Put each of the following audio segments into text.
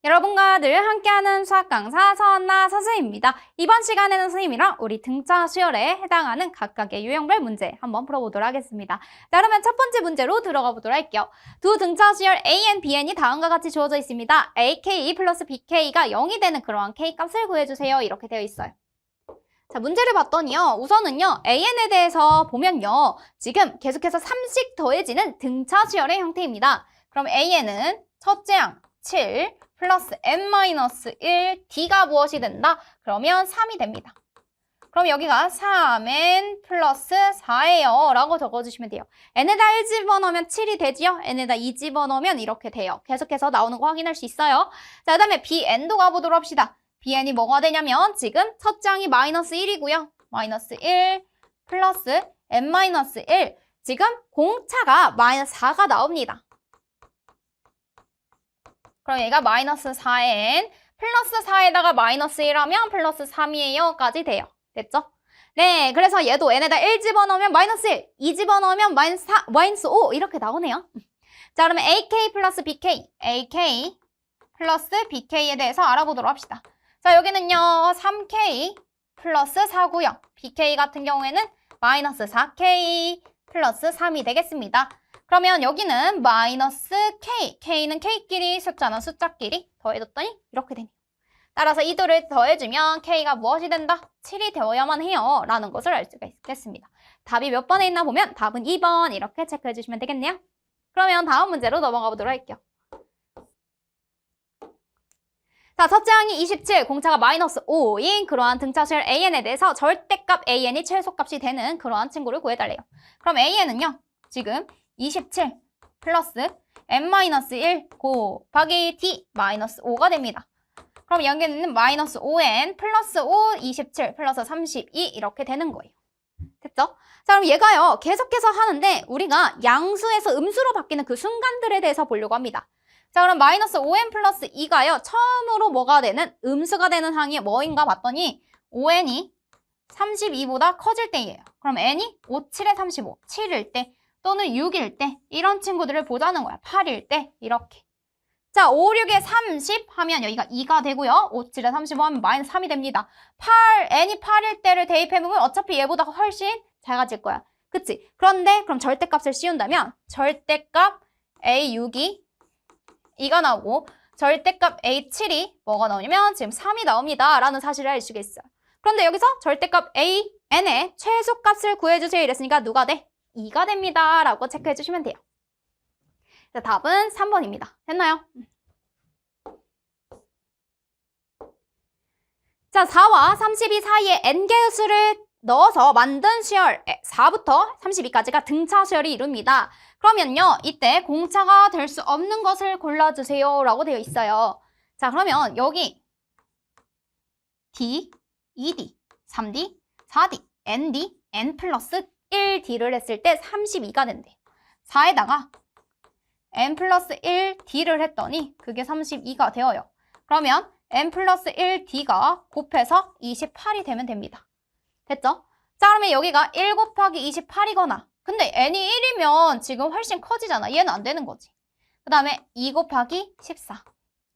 여러분과 늘 함께하는 수학 강사 서한나 선생님입니다. 이번 시간에는 선생님이랑 우리 등차 수열에 해당하는 각각의 유형별 문제 한번 풀어보도록 하겠습니다. 자, 그러면 첫 번째 문제로 들어가 보도록 할게요. 두 등차 수열 AN, BN이 다음과 같이 주어져 있습니다. AK 플러스 BK가 0이 되는 그러한 K 값을 구해주세요. 이렇게 되어 있어요. 자, 문제를 봤더니요. 우선은요. AN에 대해서 보면요. 지금 계속해서 3씩 더해지는 등차 수열의 형태입니다. 그럼 AN은 첫째 항 7 플러스 n-1 D가 무엇이 된다? 그러면 3이 됩니다. 그럼 여기가 3n 플러스 4예요. 라고 적어주시면 돼요. n에다 1 집어넣으면 7이 되지요? n에다 2 집어넣으면 이렇게 돼요. 계속해서 나오는 거 확인할 수 있어요. 자, 그 다음에 bn도 가보도록 합시다. bn이 뭐가 되냐면 지금 첫째 항이 마이너스 1이고요. 마이너스 1 플러스 n-1 지금 공차가 마이너스 4가 나옵니다. 그럼 얘가 마이너스 4n 플러스 4에다가 마이너스 1하면 플러스 3이에요 까지 돼요. 됐죠? 네, 그래서 얘도 n에다 1 집어넣으면 마이너스 1, 2 집어넣으면 마이너스 4, 마이너스 5 이렇게 나오네요. 자, 그러면 AK 플러스 BK, AK 플러스 BK에 대해서 알아보도록 합시다. 자, 여기는요 3K 플러스 4고요. BK 같은 경우에는 마이너스 4K 플러스 3이 되겠습니다. 그러면 여기는 마이너스 K, K는 K끼리 숫자는 숫자끼리 더해줬더니 이렇게 되네요. 따라서 이 둘을 더해주면 K가 무엇이 된다? 7이 되어야만 해요. 라는 것을 알 수가 있겠습니다. 답이 몇 번에 있나 보면 답은 2번 이렇게 체크해 주시면 되겠네요. 그러면 다음 문제로 넘어가 보도록 할게요. 자, 첫째 항이 27, 공차가 마이너스 5인 그러한 등차 수열 AN에 대해서 절대값 AN이 최소값이 되는 그러한 친구를 구해달래요. 그럼 AN은요, 지금 27 플러스 n-1 곱하기 d-5가 됩니다. 그럼 여기는 마이너스 5n 플러스 5, 27 플러스 32 이렇게 되는 거예요. 됐죠? 자, 그럼 얘가요 계속해서 하는데 우리가 양수에서 음수로 바뀌는 그 순간들에 대해서 보려고 합니다. 자, 그럼 마이너스 5n 플러스 2가요 처음으로 뭐가 되는 음수가 되는 항이 뭐인가 봤더니 5n이 32보다 커질 때예요. 그럼 n이 5, 7에 35, 7일 때 또는 6일 때 이런 친구들을 보자는 거야. 8일 때 이렇게. 자, 5, 6에 30 하면 여기가 2가 되고요. 5, 7에 35 하면 마이너스 3이 됩니다. n이 8일 때를 대입해보면 어차피 얘보다 훨씬 작아질 거야. 그치? 그런데 그럼 절대값을 씌운다면 절대값 A6이 2가 나오고 절대값 A7이 뭐가 나오냐면 지금 3이 나옵니다. 라는 사실을 알 수가 있어요. 그런데 여기서 절대값 AN의 최소값을 구해주세요. 이랬으니까 누가 돼? 2가 됩니다. 라고 체크해 주시면 돼요. 자, 답은 3번입니다. 됐나요? 자, 4와 32 사이에 n개의 수를 넣어서 만든 수열 4부터 32까지가 등차 수열이 이룹니다. 그러면요, 이때 공차가 될 수 없는 것을 골라주세요. 라고 되어 있어요. 자, 그러면 여기 D, 2D, 3D, 4D, ND, N 플러스 1D를 했을 때 32가 된대요. 4에다가 N 플러스 1D를 했더니 그게 32가 되어요. 그러면 N 플러스 1D가 곱해서 28이 되면 됩니다. 됐죠? 자, 그러면 여기가 1 곱하기 28이거나 근데 N이 1이면 지금 훨씬 커지잖아. 얘는 안 되는 거지. 그 다음에 2 곱하기 14.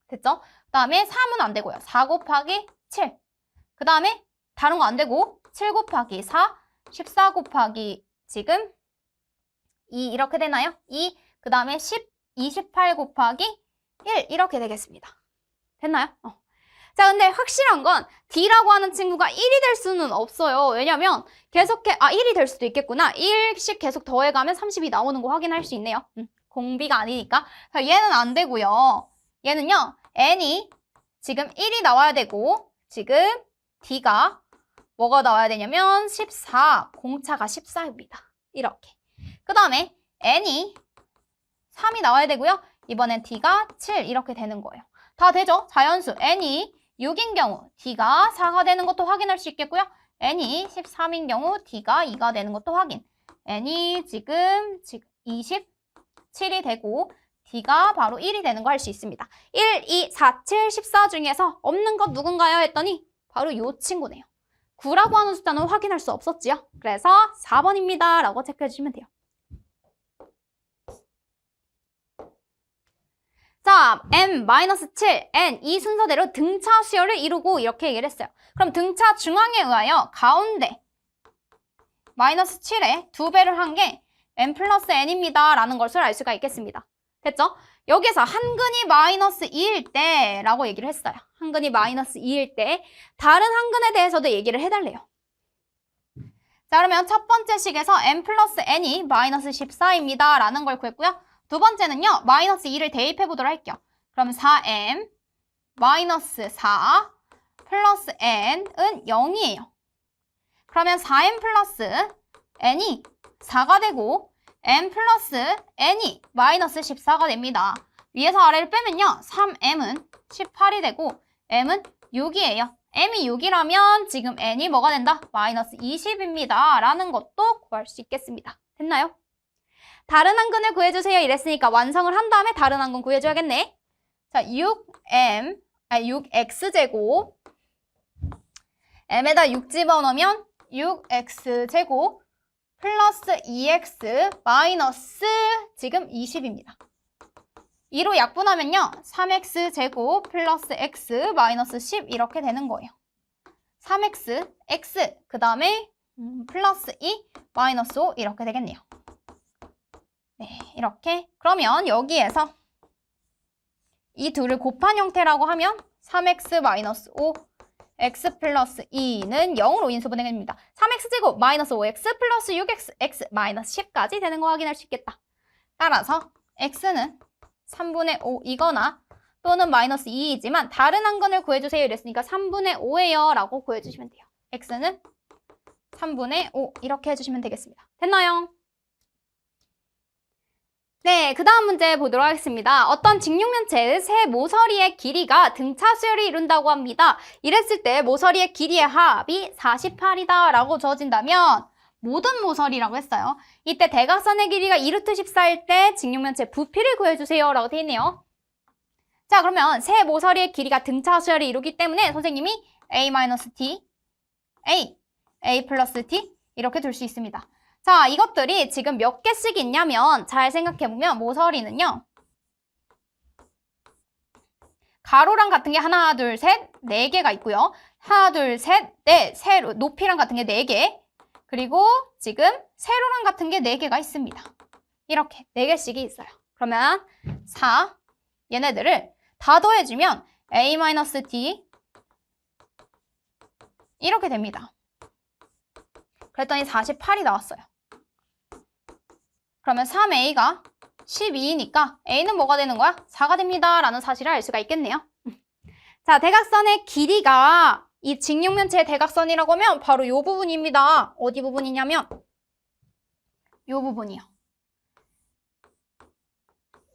됐죠? 그 다음에 3은 안 되고요. 4 곱하기 7. 그 다음에 다른 거 안 되고 7 곱하기 4, 14 곱하기 지금 2 이렇게 되나요? 2, 그 다음에 10, 28 곱하기 1 이렇게 되겠습니다. 됐나요? 자, 근데 확실한 건 D라고 하는 친구가 1이 될 수는 없어요. 왜냐면 계속해 1이 될 수도 있겠구나. 1씩 계속 더해가면 30이 나오는 거 확인할 수 있네요. 공비가 아니니까. 자, 얘는 안 되고요. 얘는요. n이 지금 1이 나와야 되고 지금 D가 뭐가 나와야 되냐면 14, 공차가 14입니다. 이렇게. 그 다음에 n이 3이 나와야 되고요. 이번엔 D가 7 이렇게 되는 거예요. 다 되죠? 자연수 n이 6인 경우 D가 4가 되는 것도 확인할 수 있겠고요. n이 13인 경우 D가 2가 되는 것도 확인. n이 지금 27이 되고 D가 바로 1이 되는 거 알 수 있습니다. 1, 2, 4, 7, 14 중에서 없는 것 누군가요? 했더니 바로 이 친구네요. 9라고 하는 숫자는 확인할 수 없었지요. 그래서 4번입니다. 라고 체크해 주시면 돼요. 자, m-7, n 이 순서대로 등차 수열을 이루고 이렇게 얘기를 했어요. 그럼 등차 중앙에 의하여 가운데 마이너스 7에 2배를 한 게 n 플러스 n입니다. 라는 것을 알 수가 있겠습니다. 됐죠? 여기서 한근이 마이너스 2일 때 라고 얘기를 했어요. 한근이 마이너스 2일 때 다른 한근에 대해서도 얘기를 해달래요. 자, 그러면 첫 번째 식에서 n 플러스 n이 마이너스 14입니다. 라는 걸 구했고요. 두 번째는요. 마이너스 2를 대입해 보도록 할게요. 그럼 4m 마이너스 4 플러스 n은 0이에요. 그러면 4m 플러스 n이 4가 되고 n 플러스 n이 마이너스 14가 됩니다. 위에서 아래를 빼면요. 3m은 18이 되고 m은 6이에요. m이 6이라면 지금 n이 뭐가 된다? 마이너스 20입니다. 라는 것도 구할 수 있겠습니다. 됐나요? 다른 한근을 구해주세요. 이랬으니까 완성을 한 다음에 다른 한근 구해줘야겠네. 자, 6x제곱 m에다 6 집어넣으면 6x제곱 플러스 2x 마이너스 지금 20입니다. 2로 약분하면요. 3x제곱 플러스 x 마이너스 10 이렇게 되는 거예요. 3x, x, 그 다음에 플러스 2, 마이너스 5 이렇게 되겠네요. 네, 이렇게. 그러면 여기에서 이 둘을 곱한 형태라고 하면 3x 마이너스 5, x 플러스 2는 0으로 인수분해됩니다. 3x제곱 마이너스 5x 플러스 6x, x 마이너스 10까지 되는 거 확인할 수 있겠다. 따라서 x는 3분의 5이거나 또는 마이너스 2이지만 다른 한근을 구해주세요. 이랬으니까 3분의 5예요. 라고 구해주시면 돼요. x는 3분의 5 이렇게 해주시면 되겠습니다. 됐나요? 네, 그 다음 문제 보도록 하겠습니다. 어떤 직육면체의 세 모서리의 길이가 등차 수열을 이룬다고 합니다. 이랬을 때 모서리의 길이의 합이 48이다 라고 주어진다면 모든 모서리라고 했어요. 이때 대각선의 길이가 2루트 14일 때 직육면체 부피를 구해주세요 라고 되어 있네요. 자, 그러면 세 모서리의 길이가 등차 수열을 이루기 때문에 선생님이 a-t, a 플러스 t 이렇게 둘 수 있습니다. 자, 이것들이 지금 몇 개씩 있냐면 잘 생각해보면 모서리는요. 가로랑 같은 게 하나, 둘, 셋, 네 개가 있고요. 하나, 둘, 셋, 넷, 세로, 높이랑 같은 게 네 개. 그리고 지금 세로랑 같은 게 네 개가 있습니다. 이렇게 네 개씩이 있어요. 그러면 4, 얘네들을 다 더해주면 a-t 이렇게 됩니다. 그랬더니 48이 나왔어요. 그러면 3a가 12니까 a는 뭐가 되는 거야? 4가 됩니다. 라는 사실을 알 수가 있겠네요. 자, 대각선의 길이가 이 직육면체의 대각선이라고 하면 바로 이 부분입니다. 어디 부분이냐면 이 부분이요.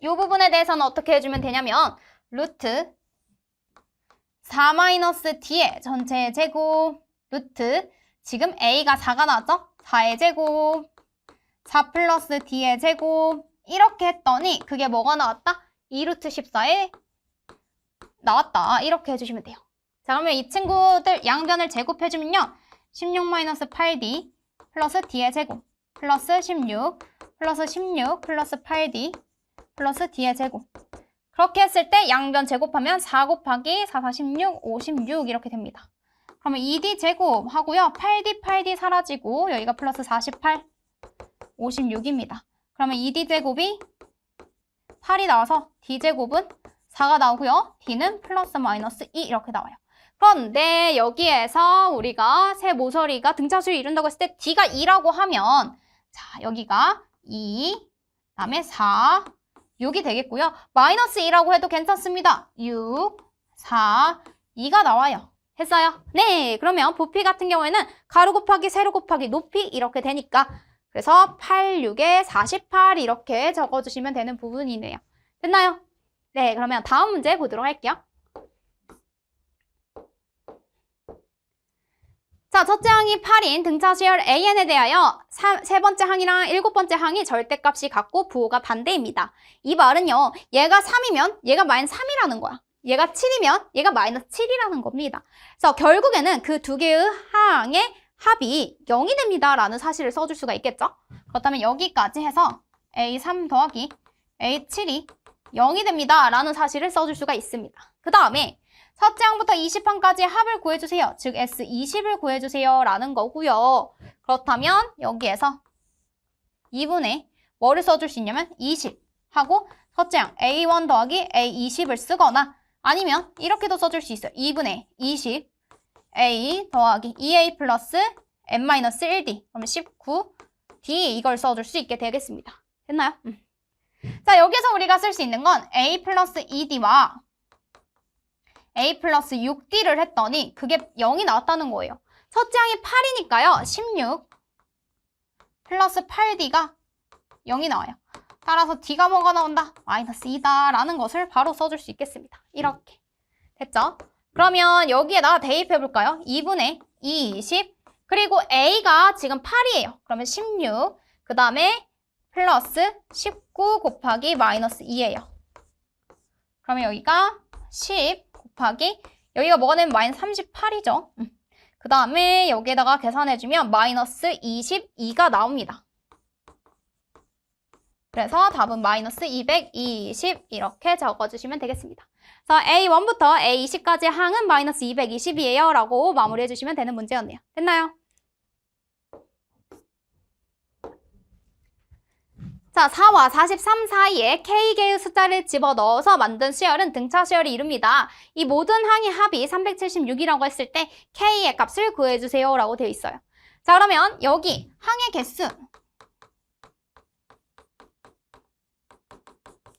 이 부분에 대해서는 어떻게 해주면 되냐면 루트 4-t의 전체의 제곱 루트 지금 a가 4가 나왔죠? 4의 제곱 4 플러스 d의 제곱 이렇게 했더니 그게 뭐가 나왔다? 2루트 14에 나왔다. 이렇게 해주시면 돼요. 자, 그러면 이 친구들 양변을 제곱해주면요. 16-8d 플러스 d의 제곱 플러스 16 플러스 16 플러스 8d 플러스 d의 제곱 그렇게 했을 때 양변 제곱하면 4 곱하기 4, 4, 16, 56 이렇게 됩니다. 그러면 2d 제곱 하고요. 8d 사라지고 여기가 플러스 48, 56입니다. 그러면 2d 제곱이 8이 나와서 d 제곱은 4가 나오고요. d는 플러스 마이너스 2 이렇게 나와요. 그런데 여기에서 우리가 세 모서리가 등차수를 이룬다고 했을 때 d가 2라고 하면 자, 여기가 2, 그다음에 4, 6이 되겠고요. 마이너스 2라고 해도 괜찮습니다. 6, 4, 2가 나와요. 했어요? 네, 그러면 부피 같은 경우에는 가로 곱하기 세로 곱하기 높이 이렇게 되니까 그래서 8, 6에 48 이렇게 적어주시면 되는 부분이네요. 됐나요? 네, 그러면 다음 문제 보도록 할게요. 자, 첫째 항이 8인 등차수열 AN에 대하여 세 번째 항이랑 일곱 번째 항이 절대값이 같고 부호가 반대입니다. 이 말은요, 얘가 3이면 얘가 마이너스 3이라는 거야. 얘가 7이면 얘가 마이너스 7이라는 겁니다. 그래서 결국에는 그 두 개의 항의 합이 0이 됩니다. 라는 사실을 써줄 수가 있겠죠. 그렇다면 여기까지 해서 A3 더하기 A7이 0이 됩니다. 라는 사실을 써줄 수가 있습니다. 그 다음에 첫째 항부터 20항까지 합을 구해주세요. 즉 S20을 구해주세요. 라는 거고요. 그렇다면 여기에서 2분의 뭐를 써줄 수 있냐면 20 하고 첫째 항 A1 더하기 A20을 쓰거나 아니면 이렇게도 써줄 수 있어요. 2분의 20 A 더하기 2A 플러스 N-1D 그러면 19D 이걸 써줄 수 있게 되겠습니다. 됐나요? 자, 여기서 우리가 쓸 수 있는 건 A 플러스 2D와 A 플러스 6D를 했더니 그게 0이 나왔다는 거예요. 첫째 항이 8이니까요. 16 플러스 8D가 0이 나와요. 따라서 D가 뭐가 나온다? 마이너스 2다 라는 것을 바로 써줄 수 있겠습니다. 이렇게. 됐죠? 그러면 여기에다가 대입해볼까요? 2분의 20 그리고 A가 지금 8이에요. 그러면 16 그 다음에 플러스 19 곱하기 마이너스 2예요. 그러면 여기가 10 곱하기 여기가 뭐가 되면 마이너스 38이죠. 그 다음에 여기에다가 계산해주면 마이너스 22가 나옵니다. 그래서 답은 마이너스 220 이렇게 적어주시면 되겠습니다. 그래서 A1부터 A20까지 항은 마이너스 220이에요 라고 마무리해주시면 되는 문제였네요. 됐나요? 자, 4와 43 사이에 K개의 숫자를 집어넣어서 만든 수열은 등차 수열이 이룹니다. 이 모든 항의 합이 376이라고 했을 때 K의 값을 구해주세요 라고 되어 있어요. 자, 그러면 여기 항의 개수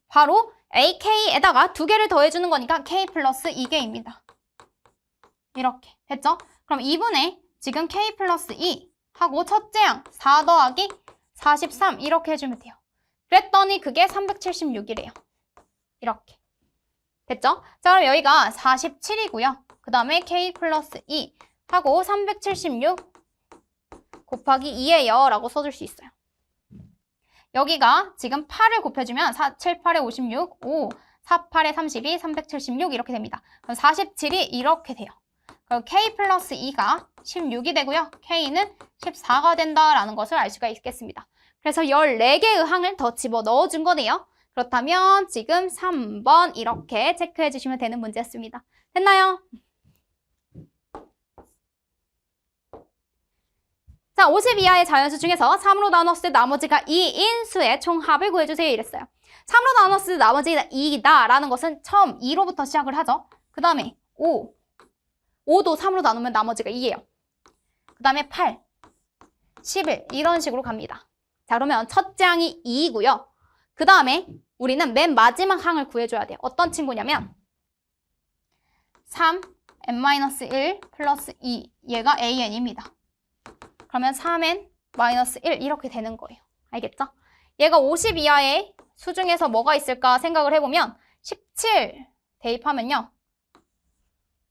바로 AK에다가 2개를 더해주는 거니까 K 플러스 2개입니다. 이렇게 됐죠? 그럼 2분의 지금 K 플러스 2 하고 첫째 항 4 더하기 43 이렇게 해주면 돼요. 그랬더니 그게 376이래요. 이렇게. 됐죠? 자, 그럼 여기가 47이고요. 그 다음에 K 플러스 2 하고 376 곱하기 2예요 라고 써줄 수 있어요. 여기가 지금 8을 곱해주면 4, 7, 8에 56, 5, 4, 8에 32, 376 이렇게 됩니다. 그럼 47이 이렇게 돼요. 그럼 K 플러스 2가 16이 되고요. K는 14가 된다라는 것을 알 수가 있겠습니다. 그래서 14개의 항을 더 집어넣어 준 거네요. 그렇다면 지금 3번 이렇게 체크해 주시면 되는 문제였습니다. 됐나요? 자, 50 이하의 자연수 중에서 3으로 나눴을 때 나머지가 2인 수의 총합을 구해주세요. 이랬어요. 3으로 나눴을 때 나머지가 2이다 라는 것은 처음 2로부터 시작을 하죠. 그 다음에 5. 5도 3으로 나누면 나머지가 2예요. 그 다음에 8, 11 이런 식으로 갑니다. 자, 그러면 첫째 항이 2이고요. 그 다음에 우리는 맨 마지막 항을 구해줘야 돼요. 어떤 친구냐면 3, n-1 플러스 2 얘가 an입니다. 그러면 3n 마이너스 1 이렇게 되는 거예요. 알겠죠? 얘가 50 이하의 수 중에서 뭐가 있을까 생각을 해보면 17 대입하면요.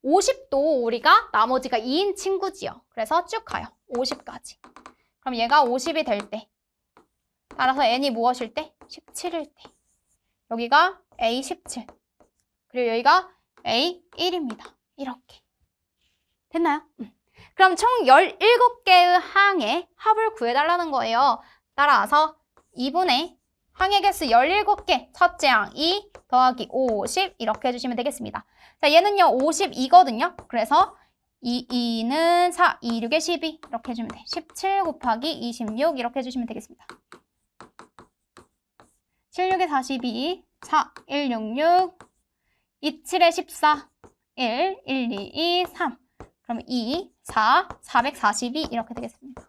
50도 우리가 나머지가 2인 친구지요. 그래서 쭉 가요. 50까지. 그럼 얘가 50이 될 때 따라서 n이 무엇일 때? 17일 때. 여기가 A17. 그리고 여기가 A1입니다. 이렇게. 됐나요? 그럼 총 17개의 항의 합을 구해달라는 거예요. 따라서 2분의 항의 개수 17개, 첫째 항 2 더하기 50 이렇게 해주시면 되겠습니다. 자, 얘는요 52거든요. 그래서 2는 4, 2, 6에 12 이렇게 해주면 돼. 17 곱하기 26 이렇게 해주시면 되겠습니다. 7, 6에 42, 4, 1, 6, 6, 2, 7에 14, 1, 1, 2, 2, 3 그러면 2, 4, 442 이렇게 되겠습니다.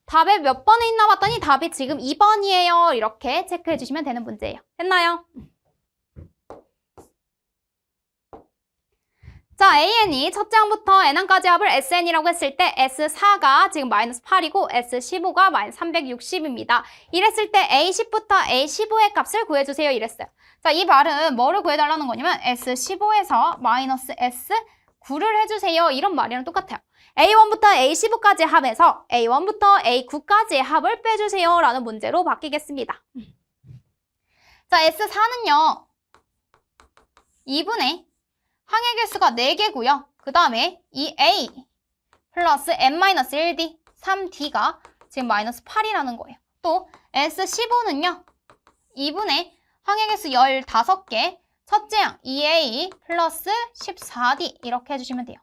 답에 몇 번에 있나 봤더니 답이 지금 2번이에요. 이렇게 체크해 주시면 되는 문제예요. 됐나요? 자, AN이 첫째 항부터 N항까지 합을 SN이라고 했을 때 S4가 지금 마이너스 8이고 S15가 마이너스 360입니다. 이랬을 때 A10부터 A15의 값을 구해주세요. 이랬어요. 자, 이 말은 뭐를 구해달라는 거냐면 S15에서 마이너스 S9를 해주세요. 이런 말이랑 똑같아요. A1부터 A15까지 합에서 A1부터 A9까지의 합을 빼주세요. 라는 문제로 바뀌겠습니다. 자, S4는요. 2분의 항의 개수가 4개고요. 그 다음에 이 A 플러스 N-1D, 3D가 지금 마이너스 8이라는 거예요. 또 S15는요. 2분의 항해개수 15개, 첫째 항 2A 플러스 14D 이렇게 해주시면 돼요.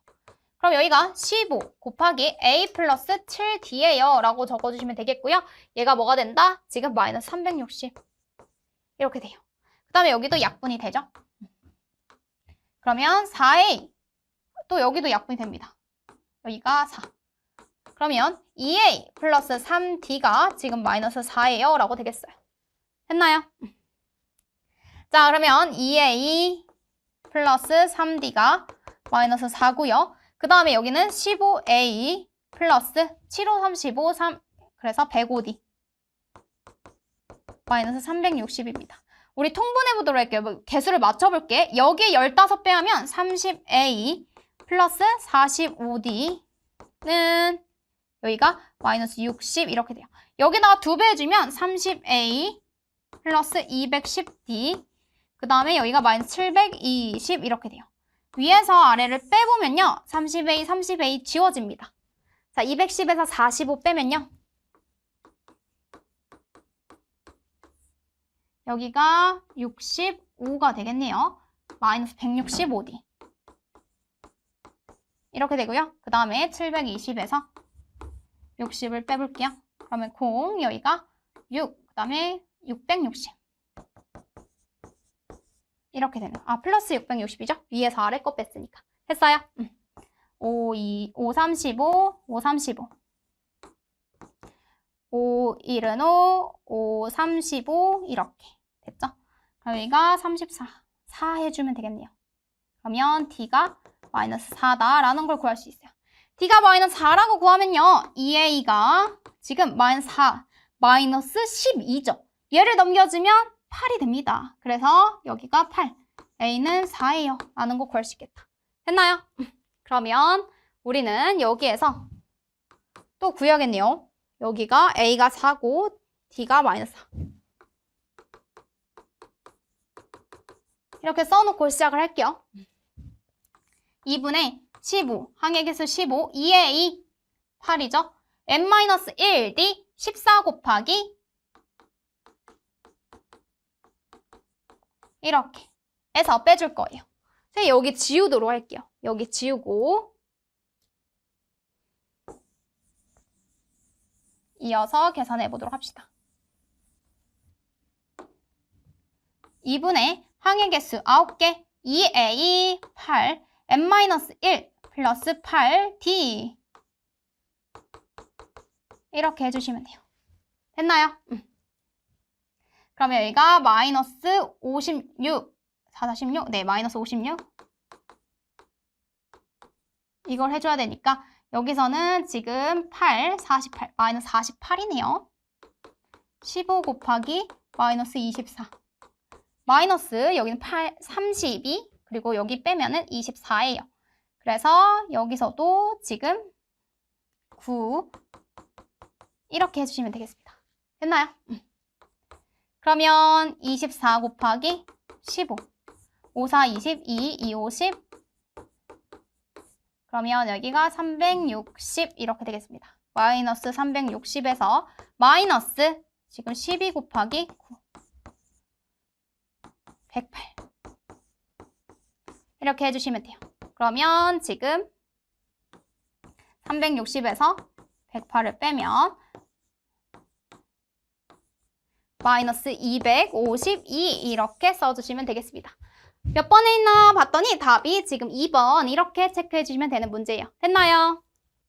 그럼 여기가 15 곱하기 A 플러스 7D예요 라고 적어주시면 되겠고요. 얘가 뭐가 된다? 지금 마이너스 360 이렇게 돼요. 그 다음에 여기도 약분이 되죠. 그러면 4A 또 여기도 약분이 됩니다. 여기가 4. 그러면 2A 플러스 3D가 지금 마이너스 4예요 라고 되겠어요. 됐나요? 자, 그러면 2A 플러스 3D가 마이너스 4고요. 그 다음에 여기는 15A 플러스 75, 35, 3 그래서 105D 마이너스 360입니다. 우리 통분해 보도록 할게요. 개수를 맞춰볼게. 여기에 15 빼하면 30A 플러스 45D는 여기가 마이너스 60 이렇게 돼요. 여기다가 2배 해주면 30A 플러스 210D 그 다음에 여기가 마이너스 720 이렇게 돼요. 위에서 아래를 빼보면요. 30A, 30A 지워집니다. 자, 210에서 45 빼면요. 여기가 65가 되겠네요. 마이너스 165D. 이렇게 되고요. 그 다음에 720에서 60을 빼볼게요. 그러면 0, 여기가 6, 그 다음에 660. 이렇게 되는. 플러스 660이죠? 위에서 아래 거 뺐으니까. 했어요? 5, 35, 5, 35. 5, 1은 5, 5, 35 이렇게 됐죠? 그럼 여기가 34. 4 해주면 되겠네요. 그러면 D가 마이너스 4다라는 걸 구할 수 있어요. D가 마이너스 4라고 구하면요. 2A가 지금 마이너스 4, 마이너스 12죠. 얘를 넘겨주면 8이 됩니다. 그래서 여기가 8, A는 4예요. 라는 거 구할 수 있겠다. 됐나요? 그러면 우리는 여기에서 또 구해야겠네요. 여기가 A가 4고 D가 마이너스 4. 이렇게 써놓고 시작을 할게요. 2분의 15, 항해개수 15, 2A 8이죠. n-1D 14 곱하기 이렇게 해서 빼줄 거예요. 그래서 여기 지우도록 할게요. 여기 지우고 이어서 계산해 보도록 합시다. 2분의 항해개수 9개 2A 8 n-1 플러스 8D 이렇게 해주시면 돼요. 됐나요? 그러면 여기가 마이너스 56 446 네 마이너스 56 이걸 해줘야 되니까 여기서는 지금 8 48 마이너스 48이네요. 15 곱하기 마이너스 24 마이너스 여기는 8 32 그리고 여기 빼면은 24예요. 그래서 여기서도 지금 9 이렇게 해주시면 되겠습니다. 됐나요? 그러면 24 곱하기 15 5, 4, 22, 2, 50 그러면 여기가 360 이렇게 되겠습니다. 마이너스 360에서 마이너스 지금 12 곱하기 9 108 이렇게 해주시면 돼요. 그러면 지금 360에서 108을 빼면 마이너스 252 이렇게 써주시면 되겠습니다. 몇 번에 있나 봤더니 답이 지금 2번 이렇게 체크해 주시면 되는 문제예요. 됐나요?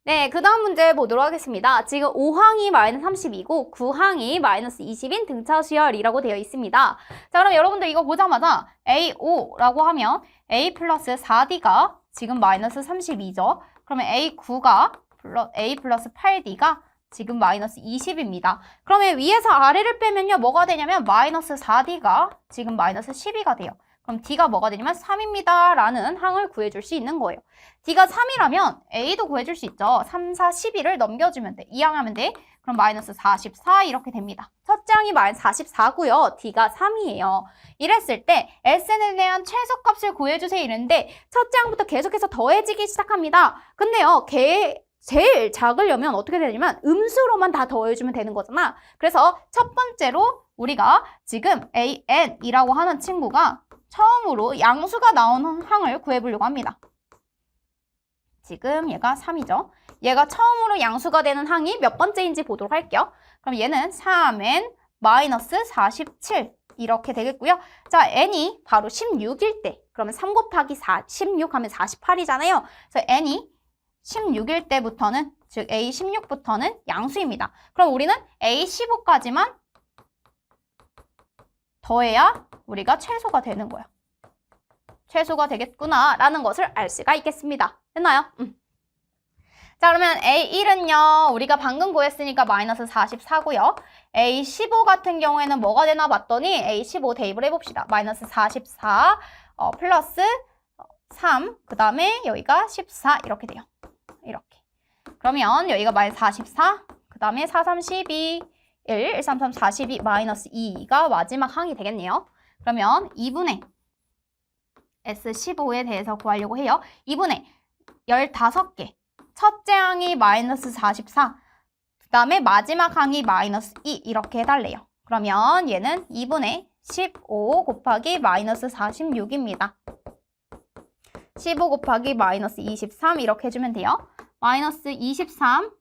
네, 그 다음 문제 보도록 하겠습니다. 지금 5항이 마이너스 32고 9항이 마이너스 20인 등차 수열이라고 되어 있습니다. 자, 그럼 여러분들 이거 보자마자 A5라고 하면 A 플러스 4D가 지금 마이너스 32죠. 그러면 A9가 A 플러스 8D가 지금 마이너스 20입니다. 그러면 위에서 아래를 빼면요. 뭐가 되냐면 마이너스 4D가 지금 마이너스 12가 돼요. 그럼 D가 뭐가 되냐면 3입니다. 라는 항을 구해줄 수 있는 거예요. D가 3이라면 A도 구해줄 수 있죠. 3, 4, 12를 넘겨주면 돼. 이 항 하면 돼. 그럼 마이너스 44 이렇게 됩니다. 첫째 항이 마이너스 44고요. D가 3이에요. 이랬을 때 SN에 대한 최소값을 구해주세요 이랬는데 첫째 항부터 계속해서 더해지기 시작합니다. 근데요. 제일 작으려면 어떻게 되냐면 음수로만 다 더해주면 되는 거잖아. 그래서 첫 번째로 우리가 지금 AN이라고 하는 친구가 처음으로 양수가 나오는 항을 구해보려고 합니다. 지금 얘가 3이죠. 얘가 처음으로 양수가 되는 항이 몇 번째인지 보도록 할게요. 그럼 얘는 3n 마이너스 47 이렇게 되겠고요. 자, n이 바로 16일 때 그러면 3 곱하기 16 하면 48이잖아요. 그래서 n이 16일 때부터는 즉 A16부터는 양수입니다. 그럼 우리는 A15까지만 더해야 우리가 최소가 되는 거예요. 최소가 되겠구나라는 것을 알 수가 있겠습니다. 됐나요? 자, 그러면 A1은요. 우리가 방금 구했으니까 마이너스 44고요. A15 같은 경우에는 뭐가 되나 봤더니 A15 대입을 해봅시다. 마이너스 44 플러스 3, 그 다음에 여기가 14 이렇게 돼요. 이렇게. 그러면 여기가 마이너스 44, 그 다음에 4, 3, 12, 1, 1, 3, 3, 42, 마이너스 2가 마지막 항이 되겠네요. 그러면 2분의 S15에 대해서 구하려고 해요. 2분의 15개. 첫째 항이 마이너스 44, 그 다음에 마지막 항이 마이너스 2 이렇게 해달래요. 그러면 얘는 2분의 15 곱하기 마이너스 46입니다. 15 곱하기 마이너스 23 이렇게 해주면 돼요. 마이너스 23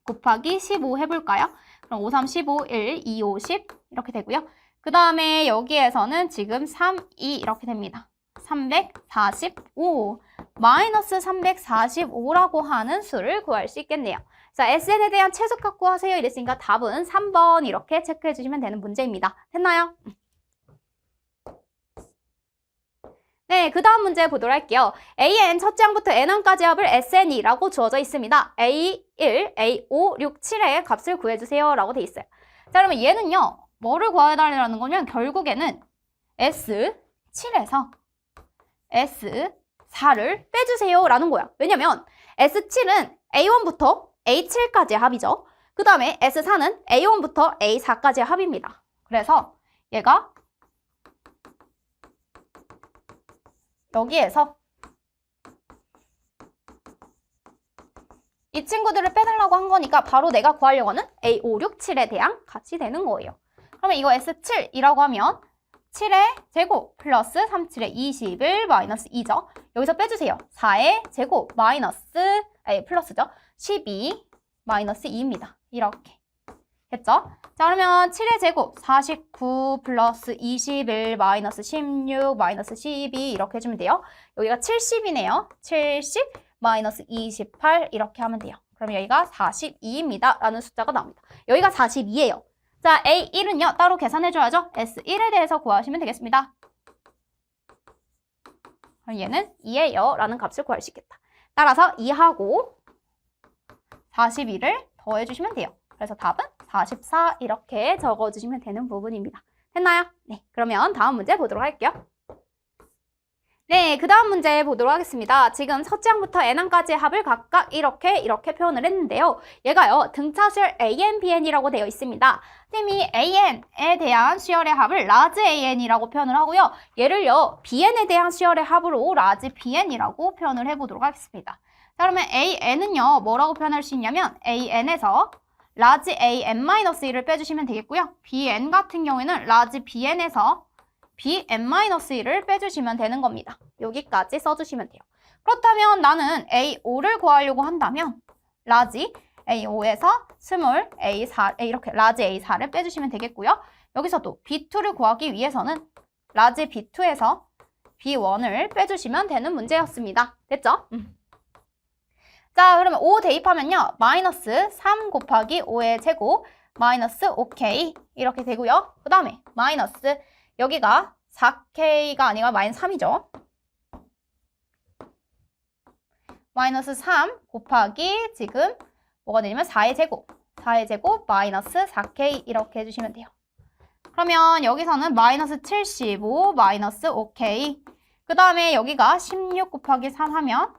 곱하기 15 해볼까요? 그럼 5, 3, 15, 1, 2, 5, 10 이렇게 되고요. 그 다음에 여기에서는 지금 3, 2 이렇게 됩니다. 345 마이너스 345라고 하는 수를 구할 수 있겠네요. 자, SN에 대한 최소값 구하세요 이랬으니까 답은 3번 이렇게 체크해 주시면 되는 문제입니다. 됐나요? 네, 그 다음 문제 보도록 할게요. AN 첫째 항부터 N항까지 합을 SN이라고 주어져 있습니다. A1, A5, 6, 7의 값을 구해주세요 라고 돼 있어요. 자, 그러면 얘는요. 뭐를 구해달라는 거냐면 결국에는 S7에서 S4를 빼주세요 라는 거야. 왜냐면 S7은 A1부터 A7까지의 합이죠. 그 다음에 S4는 A1부터 A4까지의 합입니다. 그래서 얘가 여기에서 이 친구들을 빼달라고 한 거니까 바로 내가 구하려고 하는 A5, 6, 7에 대한 값이 되는 거예요. 그러면 이거 S7이라고 하면 7의 제곱 플러스 3, 7의 21 마이너스 2죠. 여기서 빼주세요. 4의 제곱 마이너스, 플러스죠. 12 마이너스 2입니다. 이렇게. 됐죠? 자, 그러면 7의 제곱 49 플러스 21 마이너스 16 마이너스 12 이렇게 해주면 돼요. 여기가 70이네요. 70 마이너스 28 이렇게 하면 돼요. 그러면 여기가 42입니다. 라는 숫자가 나옵니다. 여기가 42예요. 자, A1은요. 따로 계산해줘야죠. S1에 대해서 구하시면 되겠습니다. 그럼 얘는 2예요. 라는 값을 구할 수 있겠다. 따라서 2하고 42를 더해주시면 돼요. 그래서 답은 44 이렇게 적어주시면 되는 부분입니다. 됐나요? 네, 그러면 다음 문제 보도록 할게요. 네, 그 다음 문제 보도록 하겠습니다. 지금 첫째 항부터 n항까지의 합을 각각 이렇게 표현을 했는데요. 얘가요, 등차 수열 AN, BN이라고 되어 있습니다. 쌤이 AN에 대한 수열의 합을 라지 AN이라고 표현을 하고요. 얘를요, BN에 대한 수열의 합으로 라지 BN이라고 표현을 해보도록 하겠습니다. 자, 그러면 AN은요, 뭐라고 표현할 수 있냐면 AN에서 라지 AN-1을 빼주시면 되겠고요. BN 같은 경우에는 라지 BN에서 BN-1을 빼주시면 되는 겁니다. 여기까지 써주시면 돼요. 그렇다면 나는 A5를 구하려고 한다면 라지 A5에서 스몰 A4, 이렇게 라지 A4를 빼주시면 되겠고요. 여기서도 B2를 구하기 위해서는 라지 B2에서 B1을 빼주시면 되는 문제였습니다. 됐죠? 자, 그러면 5 대입하면요. 마이너스 3 곱하기 5의 제곱 마이너스 5K 이렇게 되고요. 그 다음에 마이너스 여기가 4K가 아니라 마이너스 3이죠. 마이너스 3 곱하기 지금 뭐가 되냐면 4의 제곱. 4의 제곱 마이너스 4K 이렇게 해주시면 돼요. 그러면 여기서는 마이너스 75 마이너스 5K. 그 다음에 여기가 16 곱하기 3 하면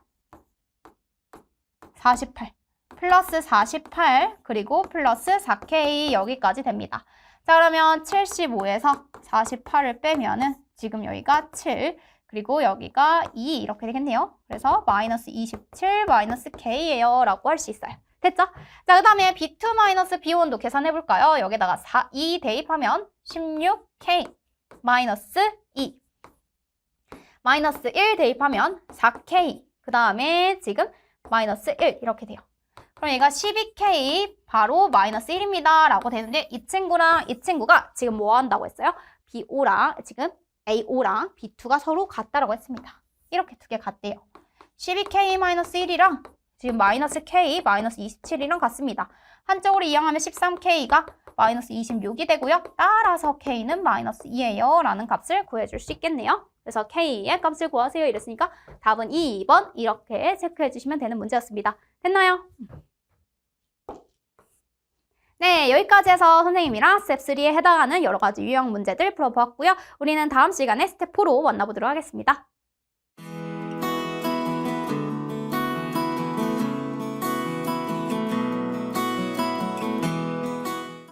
48. 플러스 48 그리고 플러스 4K 여기까지 됩니다. 자, 그러면 75에서 48을 빼면은 지금 여기가 7, 그리고 여기가 2 이렇게 되겠네요. 그래서 마이너스 27 마이너스 K예요 라고 할 수 있어요. 됐죠? 자, 그 다음에 B2 마이너스 B1도 계산해 볼까요? 여기다가 2 대입하면 16K 마이너스 2 마이너스 1 대입하면 4K 그 다음에 지금 마이너스 1 이렇게 돼요. 그럼 얘가 12K 바로 마이너스 1입니다 라고 되는데 이 친구랑 이 친구가 지금 뭐 한다고 했어요? B5랑 지금 A5랑 B2가 서로 같다라고 했습니다. 이렇게 두 개 같대요. 12K 마이너스 1이랑 지금 마이너스 K 마이너스 27이랑 같습니다. 한쪽으로 이항하면 13K가 마이너스 26이 되고요. 따라서 K는 마이너스 2예요 라는 값을 구해줄 수 있겠네요. 그래서 K의 값을 구하세요 이랬으니까 답은 2번 이렇게 체크해 주시면 되는 문제였습니다. 됐나요? 네, 여기까지 해서 선생님이랑 스텝 3에 해당하는 여러 가지 유형 문제들 풀어보았고요. 우리는 다음 시간에 스텝 4로 만나보도록 하겠습니다.